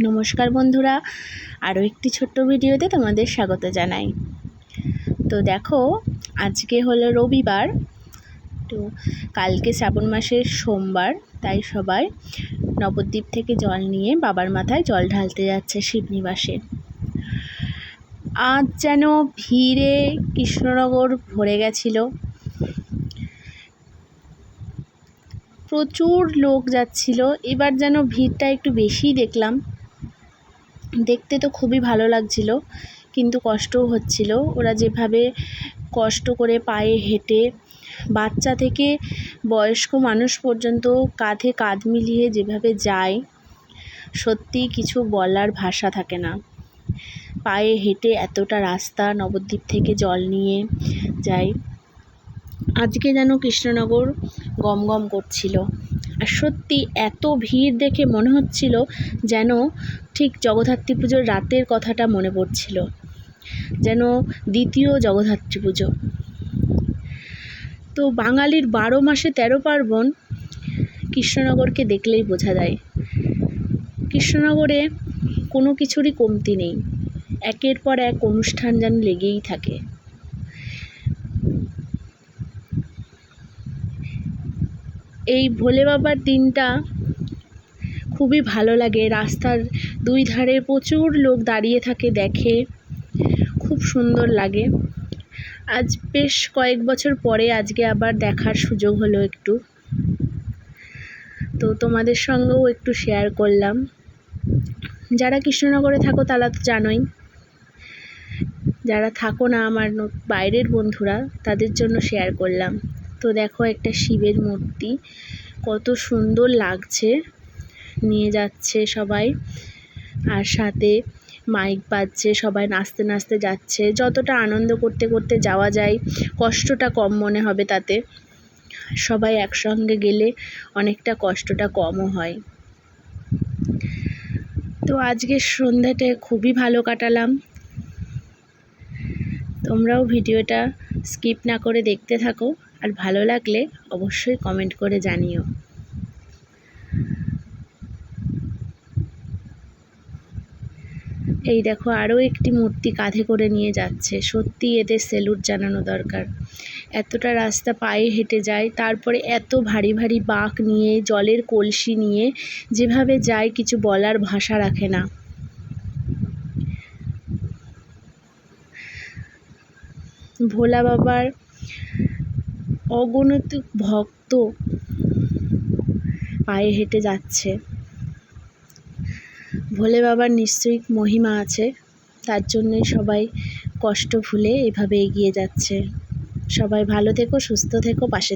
নমস্কার বন্ধুরা, আরও একটি ছোট্ট ভিডিওতে তোমাদের স্বাগত জানাই। তো দেখো, আজকে হলো রবিবার, তো কালকে শ্রাবণ মাসের সোমবার, তাই সবাই নবদ্বীপ থেকে জল নিয়ে বাবার মাথায় জল ঢালতে যাচ্ছে শিবনিবাসে। আজ যেন ভিড়ে কৃষ্ণনগর ভরে গেছিল, প্রচুর লোক যাচ্ছিল। এবার যেন ভিড়টা একটু বেশিই দেখলাম। দেখতে তো খুবই ভালো লাগছিল, কিন্তু কষ্টও হচ্ছিল। ওরা যেভাবে কষ্ট করে পায়ে হেঁটে, বাচ্চা থেকে বয়স্ক মানুষ পর্যন্ত কাঁধে কাঁধ মিলিয়ে যেভাবে যায়, সত্যি কিছু বলার ভাষা থাকে না। পায়ে হেঁটে এতটা রাস্তা নবদ্বীপ থেকে জল নিয়ে যায়। আজকে যেন কৃষ্ণনগর গমগম করছিল। আর সত্যি এত ভিড় দেখে মনে হচ্ছিল যেন ঠিক জগদ্ধাত্রী পুজোর রাতের কথাটা মনে পড়ছিল, যেন দ্বিতীয় জগদ্ধাত্রী পুজো। তো বাঙালির 12 মাসে 13 পার্বণ কৃষ্ণনগরকে দেখলেই বোঝা যায়। কৃষ্ণনগরে কোনো কিছুরই কমতি নেই, একের পর এক অনুষ্ঠান যেন লেগেই থাকে। এই ভোলে বাবার দিনটা খুবই ভালো লাগে। রাস্তার দুই ধারে প্রচুর লোক দাঁড়িয়ে থাকে, দেখে, খুব সুন্দর লাগে। আজ বেশ কয়েক বছর পরে আজকে আবার দেখার সুযোগ হলো একটু, তো তোমাদের সঙ্গেও একটু শেয়ার করলাম। যারা কৃষ্ণনগরে থাকো তারা তো জানোই, যারা থাকো না আমার বাইরের বন্ধুরা, তাদের জন্য শেয়ার করলাম। তো দেখো, একটা শিবের মূর্তি, কত সুন্দর লাগছে। নিয়ে যাচ্ছে সবাই, আর সাথে মাইক বাজছে, সবাই নাচতে নাচতে যাচ্ছে। যতটা আনন্দ করতে করতে যাওয়া যায়, কষ্টটা কম মনে হবে তাতে। সবাই একসঙ্গে গেলে অনেকটা কষ্টটা কমও হয়। তো আজকের সন্ধ্যাটা খুবই ভালো কাটালাম। তোমরাও ভিডিওটা স্কিপ না করে দেখতে থাকো, আর ভালো লাগলে অবশ্যই কমেন্ট করে জানিও। এই দেখো, আরও একটি মূর্তি কাঁধে করে নিয়ে যাচ্ছে। সত্যি এদের স্যালুট জানানো দরকার। এতটা রাস্তা পায়ে হেঁটে যায়, তারপরে এত ভারী ভারী বাঁক নিয়ে, জলের কলসি নিয়ে যেভাবে যায়, কিছু বলার ভাষা রাখে না। ভোলা বাবার অগণিত ভক্ত পায়ে হেঁটে যাচ্ছে। ভোলে বাবার নিশ্চয়ই মহিমা আছে, তার জন্যই সবাই কষ্ট ভুলে এভাবে এগিয়ে যাচ্ছে। সবাই ভালো থেকো, সুস্থ থেকো, পাশে থেকো।